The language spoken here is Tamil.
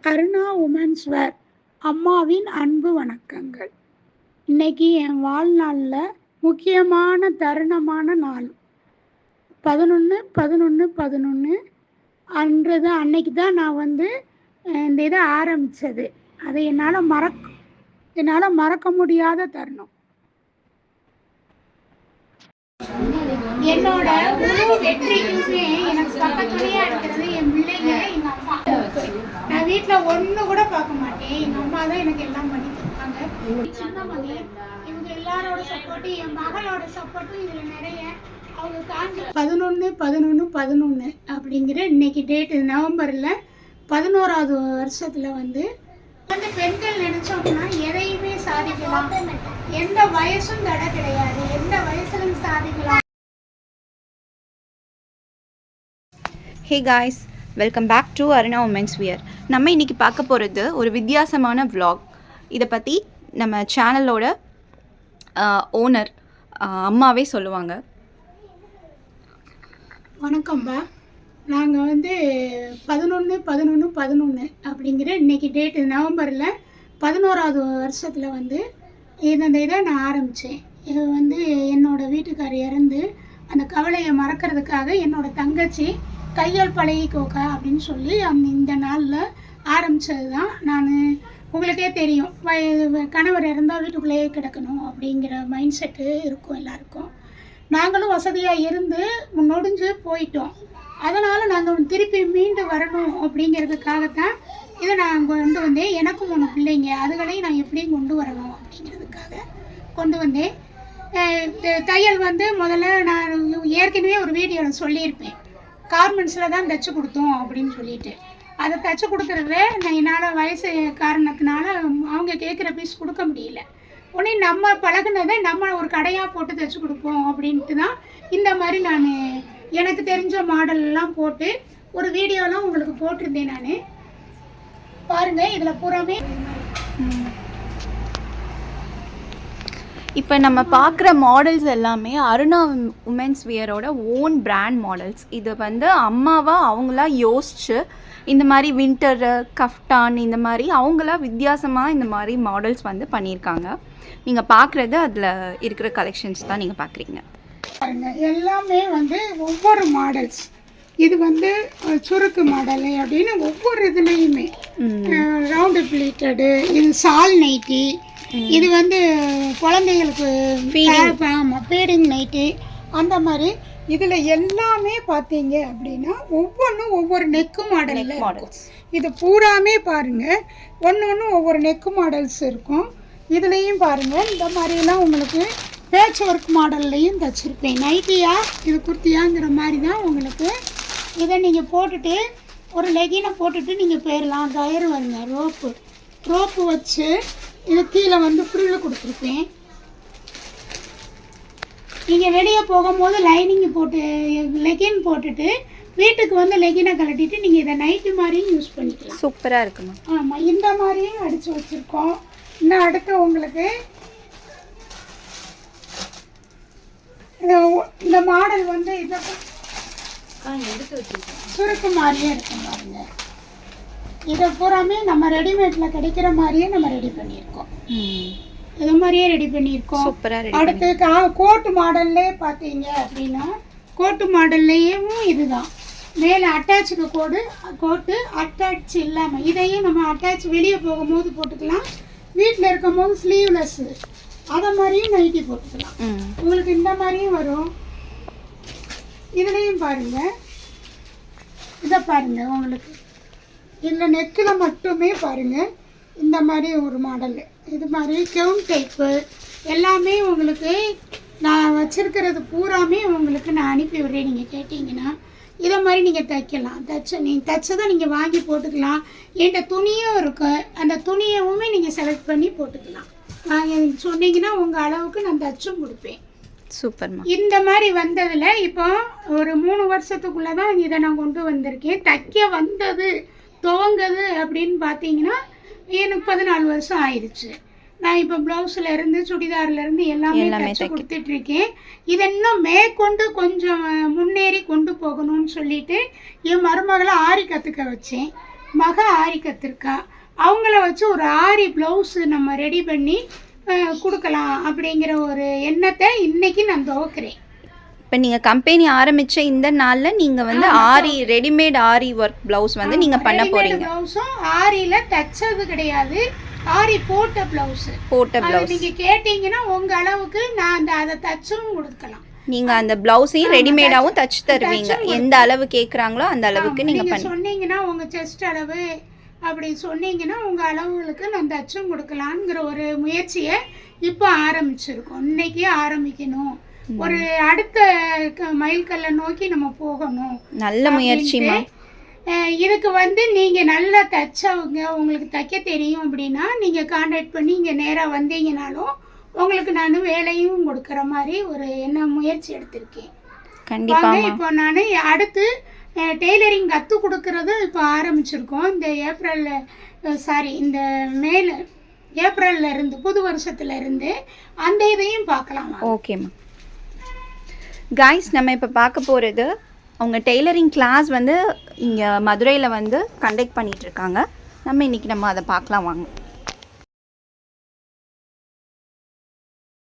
அருணா உமன்ஸ் வேர் அம்மாவின் அன்பு வணக்கங்கள். இன்னைக்கு என் வாழ்நாளில் முக்கியமான தருணமான நாள் 11/11/11 அன்னைக்கு தான் நான் இந்த இதை ஆரம்பித்தது. அதை என்னால் மறக்க முடியாத தருணம். என்னோட முழு வெற்றிக்குமே எனக்கு பக்கத்துலேயே இருக்கிறது என் பிள்ளைங்க, எங்கள் அம்மா. நான் வீட்டில் ஒன்று கூட பார்க்க மாட்டேன். எங்கள் அம்மா தான் எனக்கு எல்லாம் பண்ணி தருவாங்க. சின்ன மகன், இவங்க எல்லாரோட சப்போர்ட்டும், என் மகளோட சப்போர்ட்டும் இதில் நிறைய. அவங்க 11/11/11 அப்படிங்கிற இன்னைக்கு டேட்டு நவம்பரில் 11வது வருஷத்தில் பெண்கள் நினைச்சோம்னா எதையுமே சாதிக்கலாம். எந்த வயசும் தடை கிடையாது. எந்த வயசுலையும் சாதிக்கலாம். Hey guys, welcome back to Aruna women's wear. நம்ம இன்றைக்கி பார்க்க போகிறது ஒரு வித்தியாசமான vlog. இதை பற்றி நம்ம சேனலோட ஓனர் அம்மாவே சொல்லுவாங்க. வணக்கம்பா. நாங்கள் 11/11/11 அப்படிங்கிற இன்றைக்கி டேட்டு நவம்பரில் 11வது வருஷத்தில் இந்த இதை நான் ஆரம்பித்தேன். இது என்னோடய வீட்டுக்காரர் இறந்து அந்த கவலையை மறக்கிறதுக்காக என்னோடய தங்கச்சி தையல் பழகிக்கோக்கா அப்படின்னு சொல்லி இந்த நாளில் ஆரம்பித்தது தான். நான் உங்களுக்கே தெரியும், கணவர் இறந்தால் வீட்டுக்குள்ளேயே கிடக்கணும் அப்படிங்கிற மைண்ட் செட்டு இருக்கும் எல்லாருக்கும். நாங்களும் வசதியாக இருந்து நொடிஞ்சு போயிட்டோம். அதனால் நாங்கள் திருப்பி மீண்டு வரணும் அப்படிங்கிறதுக்காகத்தான் இதை நான் கொண்டு வந்தேன். எனக்கும் 3 பிள்ளைங்க, அதுகளையும் நான் எப்படியும் கொண்டு வரணும் அப்படிங்கிறதுக்காக கொண்டு வந்தேன். தையல் முதல்ல நான் ஏற்கனவே ஒரு வீடியோவில் சொல்லியிருப்பேன். கார்மெண்ட்ஸில் தான் தைச்சி கொடுத்தோம் அப்படின்னு சொல்லிட்டு, அதை தைச்சி கொடுக்குறத நான் என்னால் வயசு காரணத்தினால அவங்க கேட்குற பீஸ் கொடுக்க முடியல. உடனே நம்ம பழகுனதை நம்ம ஒரு கடையாக போட்டு தைச்சி கொடுப்போம் அப்படின்ட்டு தான் இந்த மாதிரி நான் எனக்கு தெரிஞ்ச மாடல்லாம் போட்டு ஒரு வீடியோலாம் உங்களுக்கு போட்டிருந்தேன். நான் பாருங்கள், இதில் பூராமே இப்போ நம்ம பார்க்குற மாடல்ஸ் எல்லாமே அருணா உமன்ஸ் வியரோட ஓன் பிராண்ட் மாடல்ஸ். இது அம்மாவாக அவங்களா யோசிச்சு இந்த மாதிரி வின்டரு, கஃப்டான், இந்த மாதிரி அவங்களா வித்தியாசமாக இந்த மாதிரி மாடல்ஸ் பண்ணியிருக்காங்க. நீங்கள் பார்க்குறது அதில் இருக்கிற கலெக்ஷன்ஸ் தான் நீங்கள் பார்க்குறீங்க. எல்லாமே ஒவ்வொரு மாடல்ஸ். இது சுருக்கு மாடலு அப்படின்னு ஒவ்வொரு இதுலேயுமே ரவுண்டு பிளேட்டடு, இது சால் நைட்டி, இது குழந்தைகளுக்கு ஃபீடிங் நைட்டி, அந்த மாதிரி இதில் எல்லாமே பார்த்தீங்க அப்படின்னா ஒவ்வொன்றும் ஒவ்வொரு நெக்கு மாடலில் இருக்கும். இது பூராமே பாருங்கள், ஒன்று ஒவ்வொரு நெக்கு மாடல்ஸ் இருக்கும். இதுலேயும் பாருங்கள், இந்த மாதிரிலாம் உங்களுக்கு பேட்ச் ஒர்க் மாடல்லையும் தைச்சிருப்பேன். நைட்டியா இது குர்த்தியாங்கிற மாதிரி தான் உங்களுக்கு. இதை நீங்கள் போட்டுட்டு ஒரு லெகினை போட்டுட்டு நீங்கள் போயிடலாம். கயிறு ரோப்பு வச்சு இது கீழே ஃப்ரில்லு கொடுத்துருப்பேன். நீங்கள் வெளியே போகும்போது லைனிங்கு போட்டு லெகின் போட்டுட்டு வீட்டுக்கு லெகினை கலட்டிட்டு நீங்கள் இதை நைட்டு மாதிரியும் யூஸ் பண்ணிக்கலாம். சூப்பராக இருக்குமா? ஆமாம், இந்த மாதிரியும் அடித்து வச்சுருக்கோம். இன்னும் அடுத்து உங்களுக்கு இந்த மாடல் இதை எடுத்து வச்சுருக்கோம். சுருக்கு மாதிரியே இருக்கும் பாருங்க. இதை பூராமே நம்ம ரெடிமேடில் கிடைக்கிற மாதிரியே நம்ம ரெடி பண்ணியிருக்கோம். இது மாதிரியே ரெடி பண்ணியிருக்கோம். அடுத்து கோட்டு மாடல்லே பார்த்தீங்க அப்படின்னா கோட்டு மாடல்லையும் இதுதான். மேலே அட்டாச்சுக்கு கோட்டு அட்டாச் இல்லாமல் இதையும் நம்ம அட்டாச் வெளியே போகும்போது போட்டுக்கலாம். வீட்டில் இருக்கும் போது ஸ்லீவ்லெஸ்ஸு அதை மாதிரியும் நைட்டி போட்டுக்கலாம். உங்களுக்கு இந்த மாதிரியும் வரும். இதுலேயும் பாருங்கள், இதை பாருங்கள், உங்களுக்கு இதில் நெக்கில் மட்டுமே பாருங்கள் இந்த மாதிரி ஒரு மாடலு. இது மாதிரி கவுன் டைப்பு எல்லாமே உங்களுக்கு நான் வச்சுருக்கிறது பூராமே உங்களுக்கு நான் அனுப்பி விடுறேன். நீங்கள் கேட்டிங்கன்னா இதை மாதிரி நீங்கள் தைக்கலாம். நீங்கள் தைச்சதை நீங்கள் வாங்கி போட்டுக்கலாம். என்கிட்ட துணியும் இருக்குது, அந்த துணியவுமே நீங்கள் செலக்ட் பண்ணி போட்டுக்கலாம். நீங்கள் சொன்னீங்கன்னா உங்கள் அளவுக்கு நான் தைச்சும் கொடுப்பேன். சூப்பர்மா. இந்த மாதிரி வந்ததில் இப்போ ஒரு 3 வருஷத்துக்குள்ளே தான் இதை நான் கொண்டு வந்திருக்கேன். தைக்க துவங்குது அப்படின்னு பார்த்தீங்கன்னா எனக்கு 14 வருஷம் ஆயிடுச்சு. நான் இப்போ ப்ளவுஸில் இருந்து சுடிதார்லேருந்து எல்லாமே தைச்சு கொடுத்துட்ருக்கேன். இதை இன்னும் மேற்கொண்டு கொஞ்சம் முன்னேறி கொண்டு போகணும்னு சொல்லிட்டு என் மருமகளை ஆரி கற்றுக்க வச்சேன். மக ஆரி கற்றுருக்கா, அவங்கள வச்சு ஒரு ஆரி ப்ளவுஸு நம்ம ரெடி பண்ணி கொடுக்கலாம் அப்படிங்கிற ஒரு எண்ணத்தை இன்றைக்கி நான் துவக்கிறேன். இப்போ நீங்கள் கம்பெனி ஆரம்பித்த இந்த நாளில் நீங்கள் வந்து ஆரி ரெடிமேட் ஆரி ஒர்க் ப்ளவுஸ் வந்து நீங்கள் பண்ண போகிறீங்க. ப்ளவுஸும் ஆரியில் தைச்சது கிடையாது, ஆரி போட்ட ப்ளவுஸு. போட்ட ப்ளவுஸ் நீங்கள் கேட்டிங்கன்னா உங்கள் அளவுக்கு நான் அதை தச்சும் கொடுக்கலாம். நீங்கள் அந்த ப்ளவுஸையும் ரெடிமேடாகவும் தச்சு தருவீங்க. எந்த அளவு கேட்குறாங்களோ அந்த அளவுக்கு நீங்கள் சொன்னீங்கன்னா உங்கள் செஸ்ட் அளவு அப்படி சொன்னீங்கன்னா உங்கள் அளவுகளுக்கு நான் தச்சும் கொடுக்கலாங்கிற ஒரு முயற்சியை இப்போ ஆரம்பிச்சிருக்கோம். இன்னைக்கே ஆரம்பிக்கணும், ஒரு அடுத்த மைல்கல்லை நோக்கி நம்ம போகணும். நல்ல முயற்சிமா. இதுக்கு வந்து நீங்கள் நல்லா தைச்சவங்க, உங்களுக்கு தைக்க தெரியும் அப்படின்னா நீங்கள் கான்டாக்ட் பண்ணி இங்கே நேராக வந்தீங்கனாலும் உங்களுக்கு நான் வேலையும் கொடுக்குற மாதிரி ஒரு முயற்சி எடுத்திருக்கேன். கண்டிப்பாக. இப்போ நான் அடுத்து டெய்லரிங் கற்றுக் கொடுக்கறது இப்போ ஆரம்பிச்சிருக்கோம். இந்த இந்த ஏப்ரல்ல இருந்து, புது வருஷத்துல இருந்து அந்த இதையும் பார்க்கலாம். ஓகேம்மா. கைஸ், நம்ம இப்போ பார்க்க போகிறது அவங்க டெய்லரிங் கிளாஸ் வந்து இங்கே மதுரையில் வந்து கண்டக்ட் பண்ணிகிட்ருக்காங்க. நம்ம இன்றைக்கி அதை பார்க்கலாம் வாங்க.